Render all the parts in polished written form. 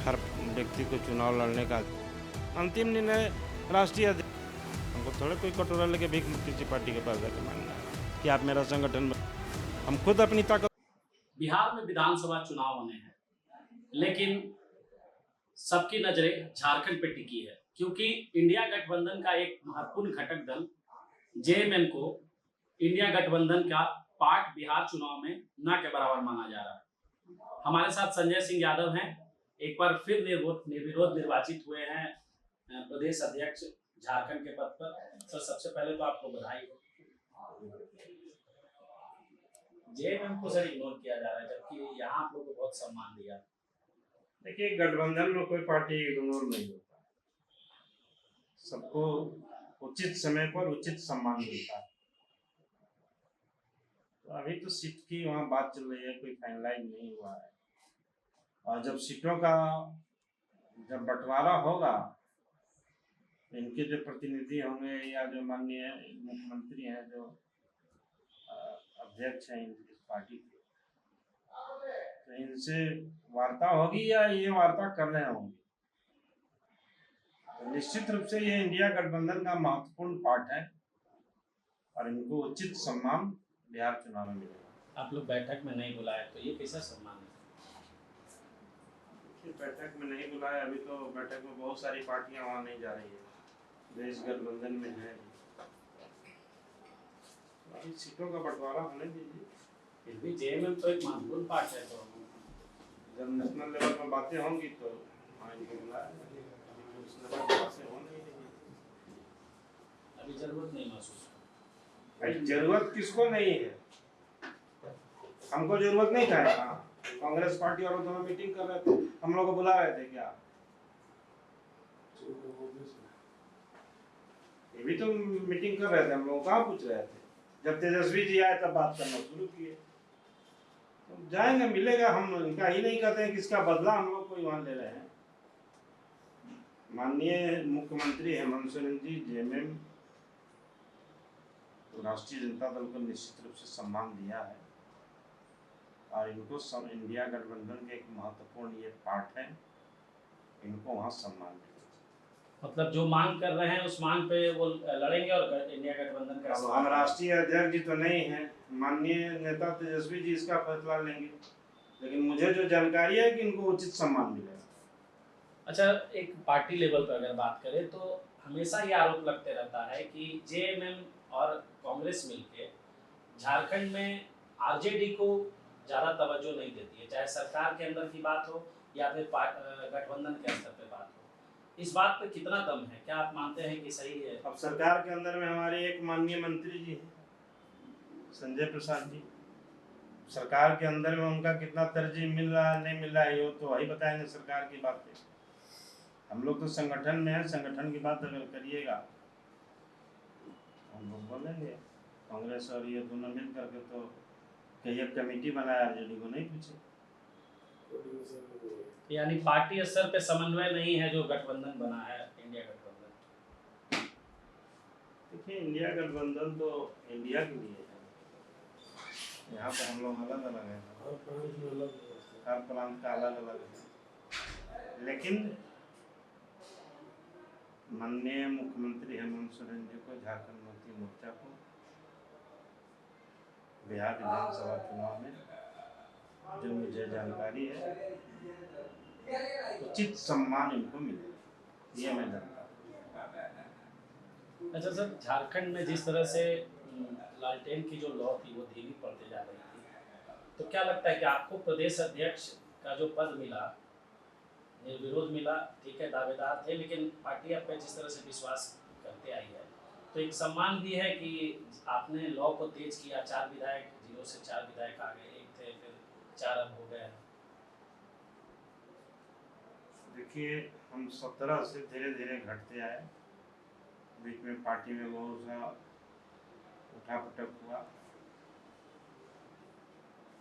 हर व्यक्ति को चुनाव लड़ने का अंतिम निर्णय राष्ट्रीय अध्यक्ष। हमको थोड़ा कोई कटोरा लेके भीख किसी पार्टी के पास जाके मांगना है कि आप मेरा संगठन में। हम खुद अपनी ताकत। बिहार में विधानसभा चुनाव होने हैं, लेकिन सबकी नजरें झारखंड पे टिकी है, क्योंकि इंडिया गठबंधन का एक महत्वपूर्ण घटक दल जेएमएम को इंडिया गठबंधन का पार्ट बिहार चुनाव में न के बराबर माना जा रहा है। हमारे साथ संजय सिंह यादव हैं, एक बार फिर निर्विरोध निर्वाचित हुए हैं प्रदेश अध्यक्ष झारखंड के पद पर। सर, सबसे पहले तो आपको बधाई हो। जेएमएम को सर इग्नोर किया जा रहा है, जबकि यहाँ आप लोगों को बहुत सम्मान दिया। देखिए, गठबंधन में कोई पार्टी इग्नोर नहीं होता, सबको उचित समय पर उचित सम्मान मिलता है। तो अभी तो सीट की वहाँ बात चल रही है, कोई फाइनलाइज नहीं हुआ है। और जब सीटों का जब बंटवारा होगा, इनके जो प्रतिनिधि होंगे या जो माननीय मुख्यमंत्री हैं, जो अध्यक्ष हैं इस पार्टी के, तो इनसे वार्ता होगी या ये वार्ता कर रहे होंगे। तो निश्चित रूप से ये इंडिया गठबंधन का महत्वपूर्ण पार्ट है और इनको उचित सम्मान बिहार चुनाव में मिलेगा। आप लोग बैठक में नहीं बुलाए तो ये कैसा सम्मान है? बैठक में नहीं बुलाया, अभी तो बैठक में बहुत सारी पार्टियां वहाँ नहीं जा रही है, देश गठबंधन में है। अभी सीटों का बंटवारा होने दीजिए। फिर भी जेएमएम तो एक महत्वपूर्ण पार्ट है, तो जब नेशनल लेवल में बातें होंगी तो इनको बुलाया। अभी जरूरत नहीं महसूस। भाई, जरूरत किसको नहीं है? हमको जरूरत नहीं था। कांग्रेस पार्टी और दोनों मीटिंग कर रहे थे, हम लोग को बुला रहे थे क्या? ये भी तो मीटिंग कर रहे थे, हम लोग कहाँ पूछ रहे थे? जब तेजस्वी जी आए तब बात करना शुरू किए। तो जाएंगे, मिलेगा। हम इनका ही नहीं कहते हैं किसका बदला हम लोग कोई वहां ले रहे हैं। माननीय मुख्यमंत्री हेमंत सोरेन जी जेएमएम तो राष्ट्रीय जनता दल को निश्चित रूप से सम्मान दिया है और इनको इंडिया गठबंधन के एक महत्वपूर्ण ये पार्ट है, इनको वहाँ सम्मान देगा। मतलब जो मांग कर रहे हैं उस मांग पे वो लड़ेंगे और इंडिया गठबंधन का। अब हम राष्ट्रीय अध्यक्ष जी तो नहीं हैं, माननीय नेता तेजस्वी जी इसका फैसला लेंगे, लेकिन मुझे जो जानकारी है कि इनको उचित सम्मान मिलेगा। अच्छा, एक पार्टी लेवल पर अगर बात करें तो हमेशा ये आरोप लगते रहता है कि जेएमएम और कांग्रेस मिलके झारखंड में आरजेडी को ज़्यादा तवज्जो नहीं देती है, चाहे सरकार के अंदर की बात हो या फिर गठबंधन के स्तर पे बात हो। इस बात पे कितना दम है? क्या आप मानते हैं कि सही है? अब सरकार के अंदर में हमारे एक माननीय मंत्री जी हैं, संजय प्रसाद जी। सरकार के अंदर में उनका कितना तरजीह मिल रहा है नहीं मिल रहा है, ये तो वही बताएंगे सरकार की बातें। हम लोग तो संगठन में हैं, संगठन की बात अगर करिएगा हम लोग बोलेंगे। कांग्रेस और ये दोनों मिल करके तो कई एक कमेटी बनाया, आरजेडी को नहीं पूछे। यानी पार्टी स्तर पे समन्वय नहीं है जो गठबंधन बना है, इंडिया गठबंधन। देखिए, इंडिया गठबंधन तो इंडिया के लिए है, यहाँ पर हम लोग अलग अलग हैं, हर प्रांत का अलग अलग है। लेकिन माननीय मुख्यमंत्री हेमंत सोरेन जी को झारखंड मुक्ति मोर्चा को बिहार विधानसभा चुनाव में जो मुझे जानकारी है उचित सम्मान इनको मिलेगा, ये मैं जानता हूँ। अच्छा सर, झारखंड में जिस तरह से लालटेन की जो लौ थी वो धीमी पड़ती जा रही थी, तो क्या लगता है कि आपको प्रदेश अध्यक्ष का जो पद मिला, निर्विरोध मिला, ठीक है, दावेदार थे, लेकिन पार्टी आप पे जिस तरह से विश्वास करते आई है तो एक सम्मान भी है कि आपने लॉ को तेज किया। 4 विधायक 0 से 4 विधायक आ गए, 1 थे फिर 4 अब हो गए। देखिए, हम 17 से धीरे धीरे घटते आए, बीच में पार्टी में बहुत सा उठापटक हुआ।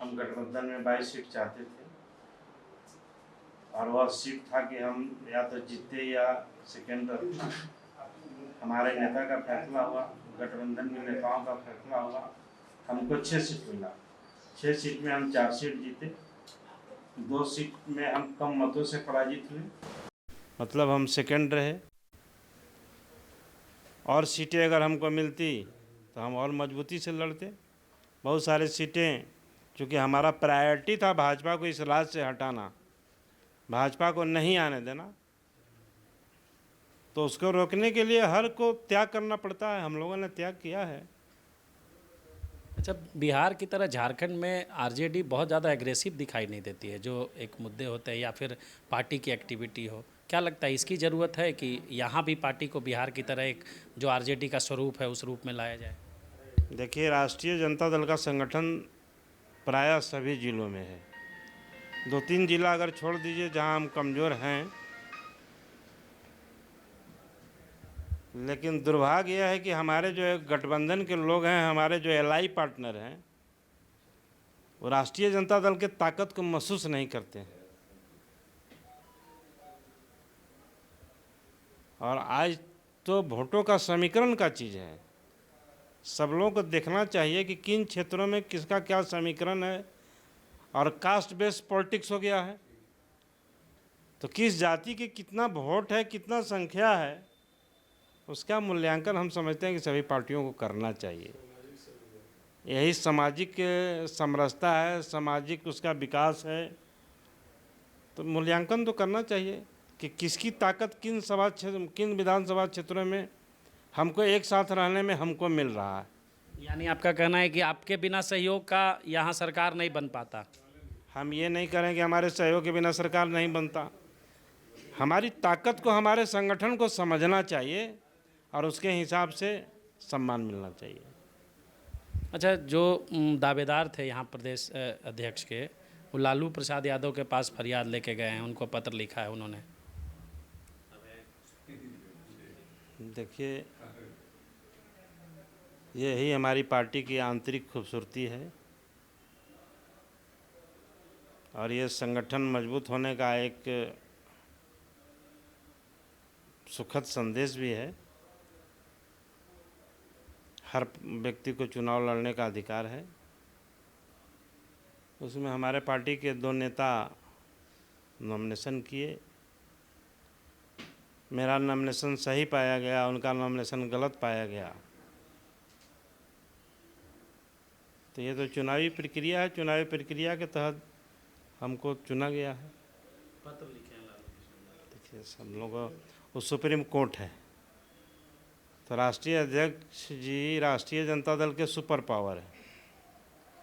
हम गठबंधन में 22 सीट चाहते थे और वह सीट था कि हम या तो जीते या सेकेंड रहे। हमारे नेता का फैसला हुआ, गठबंधन के नेताओं का फैसला हुआ, हमको 6 सीट मिला। 6 सीट में हम 4 सीट जीते, 2 सीट में हम कम मतों से पराजित हुए, मतलब हम सेकंड रहे। और सीटें अगर हमको मिलती तो हम और मजबूती से लड़ते। बहुत सारी सीटें, चूँकि हमारा प्रायोरिटी था भाजपा को इस राज से हटाना, भाजपा को नहीं आने देना, तो उसको रोकने के लिए हर को त्याग करना पड़ता है। हम लोगों ने त्याग किया है। अच्छा, बिहार की तरह झारखंड में आरजेडी बहुत ज़्यादा एग्रेसिव दिखाई नहीं देती है, जो एक मुद्दे होते हैं या फिर पार्टी की एक्टिविटी हो। क्या लगता है इसकी ज़रूरत है कि यहाँ भी पार्टी को बिहार की तरह एक जो आरजेडी का स्वरूप है उस रूप में लाया जाए? देखिए, राष्ट्रीय जनता दल का संगठन प्रायः सभी जिलों में है। 2-3 जिला अगर छोड़ दीजिए जहां हम कमज़ोर हैं, लेकिन दुर्भाग्य यह है कि हमारे जो गठबंधन के लोग हैं, हमारे जो एलआई पार्टनर हैं, वो राष्ट्रीय जनता दल के ताकत को महसूस नहीं करते हैं। और आज तो वोटों का समीकरण का चीज़ है। सब लोगों को देखना चाहिए कि किन क्षेत्रों में किसका क्या समीकरण है, और कास्ट बेस्ड पॉलिटिक्स हो गया है। तो किस जाति के कितना वोट है, कितना संख्या है, उसका मूल्यांकन हम समझते हैं कि सभी पार्टियों को करना चाहिए। यही सामाजिक समरसता है, सामाजिक उसका विकास है। तो मूल्यांकन तो करना चाहिए कि किसकी ताकत किन विधानसभा क्षेत्रों में हमको एक साथ रहने में हमको मिल रहा है। यानी आपका कहना है कि आपके बिना सहयोग का यहाँ सरकार नहीं बन पाता? हम ये नहीं करें कि हमारे सहयोग के बिना सरकार नहीं बनता। हमारी ताकत को, हमारे संगठन को समझना चाहिए और उसके हिसाब से सम्मान मिलना चाहिए। अच्छा, जो दावेदार थे यहाँ प्रदेश अध्यक्ष के, वो लालू प्रसाद यादव के पास फरियाद लेके गए हैं, उनको पत्र लिखा है उन्होंने। देखिए, यही हमारी पार्टी की आंतरिक खूबसूरती है और ये संगठन मजबूत होने का एक सुखद संदेश भी है। हर व्यक्ति को चुनाव लड़ने का अधिकार है। उसमें हमारे पार्टी के 2 नेता नॉमिनेशन किए। मेरा नॉमिनेशन सही पाया गया, उनका नॉमिनेशन गलत पाया गया। तो ये तो चुनावी प्रक्रिया है। चुनावी प्रक्रिया के तहत हमको चुना गया है। पत्र लिखे हैं लालू। देखिए, सब लोगों, वो सुप्रीम कोर्ट है, तो राष्ट्रीय अध्यक्ष जी राष्ट्रीय जनता दल के सुपर पावर है।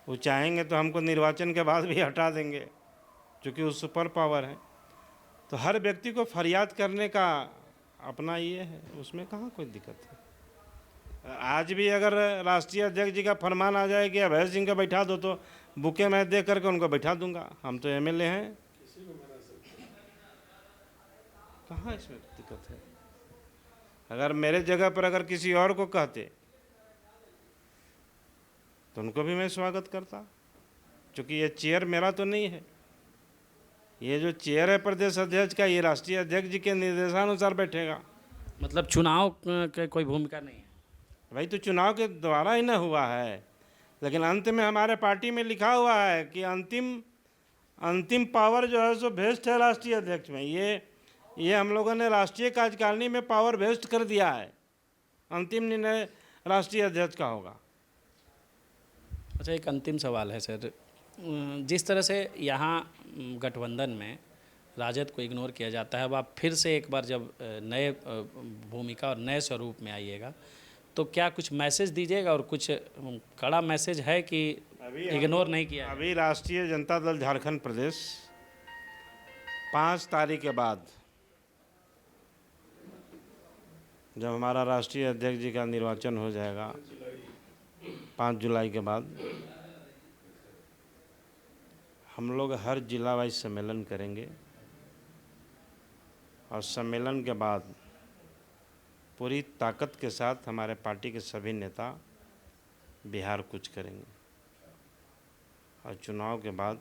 वो चाहेंगे तो हमको निर्वाचन के बाद भी हटा देंगे, क्योंकि वो सुपर पावर है। तो हर व्यक्ति को फरियाद करने का अपना ये है, उसमें कहाँ कोई दिक्कत है। आज भी अगर राष्ट्रीय अध्यक्ष जी का फरमान आ जाए कि अभय सिंह को बैठा दो, तो बुके मैं दे करके उनको बैठा दूंगा। हम तो एमएलए हैं, कहाँ इसमें दिक्कत है। अगर मेरे जगह पर अगर किसी और को कहते तो उनको भी मैं स्वागत करता, क्योंकि ये चेयर मेरा तो नहीं है। ये जो चेयर है प्रदेश अध्यक्ष का, ये राष्ट्रीय अध्यक्ष जी के निर्देशानुसार बैठेगा। मतलब चुनाव की कोई भूमिका नहीं है? भाई, तो चुनाव के द्वारा ही ना हुआ है, लेकिन अंत में हमारे पार्टी में लिखा हुआ है कि अंतिम पावर जो है सो भेस्ट है राष्ट्रीय अध्यक्ष में। ये हम लोगों ने राष्ट्रीय कार्यकारिणी में पावर भेस्ट कर दिया है। अंतिम निर्णय राष्ट्रीय अध्यक्ष का होगा। अच्छा, एक अंतिम सवाल है सर। जिस तरह से यहाँ गठबंधन में राजद को इग्नोर किया जाता है, अब आप फिर से एक बार जब नए भूमिका और नए स्वरूप में आइएगा, तो क्या कुछ मैसेज दीजिएगा, और कुछ कड़ा मैसेज है कि इग्नोर नहीं किया? अभी राष्ट्रीय जनता दल झारखंड प्रदेश 5 तारीख के बाद, जब हमारा राष्ट्रीय अध्यक्ष जी का निर्वाचन हो जाएगा 5 जुलाई के बाद, हम लोग हर जिला वाइज सम्मेलन करेंगे और सम्मेलन के बाद पूरी ताकत के साथ हमारे पार्टी के सभी नेता बिहार कूच करेंगे। और चुनाव के बाद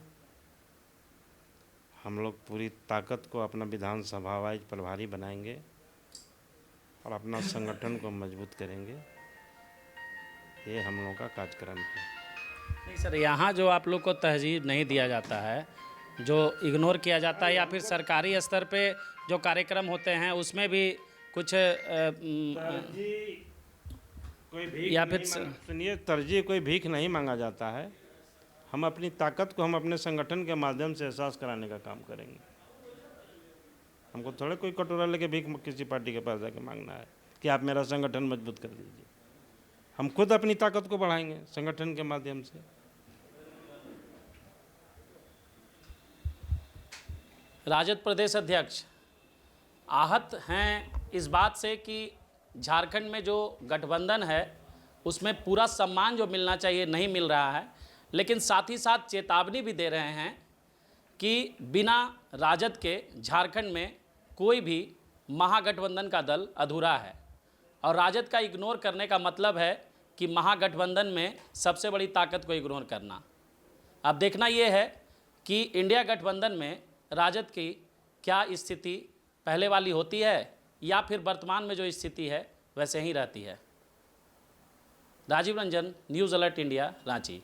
हम लोग पूरी ताकत को अपना विधानसभा वाइज प्रभारी बनाएंगे और अपना संगठन को मजबूत करेंगे। ये हम लोगों का कार्यक्रम है। नहीं सर, यहाँ जो आप लोग को तहजीब नहीं दिया जाता है, जो इग्नोर किया जाता है, या फिर सरकारी स्तर पे जो कार्यक्रम होते हैं उसमें भी कुछ तरजीह कोई भीख या नहीं फिर सुनिए, तरजीह कोई भीख नहीं मांगा जाता है। हम अपनी ताकत को हम अपने संगठन के माध्यम से एहसास कराने का काम करेंगे। हमको थोड़े कोई कटोरा लेके भीख किसी पार्टी के पास जाके मांगना है कि आप मेरा संगठन मजबूत कर दीजिए। हम खुद अपनी ताकत को बढ़ाएंगे संगठन के माध्यम से। राजद प्रदेश अध्यक्ष आहत हैं इस बात से कि झारखंड में जो गठबंधन है उसमें पूरा सम्मान जो मिलना चाहिए नहीं मिल रहा है, लेकिन साथ ही साथ चेतावनी भी दे रहे हैं कि बिना राजद के झारखंड में कोई भी महागठबंधन का दल अधूरा है, और राजद का इग्नोर करने का मतलब है कि महागठबंधन में सबसे बड़ी ताकत को इग्नोर करना। अब देखना ये है कि इंडिया गठबंधन में राजद की क्या स्थिति पहले वाली होती है या फिर वर्तमान में जो स्थिति है वैसे ही रहती है। Rajiv Ranjan, news alert India, Ranchi.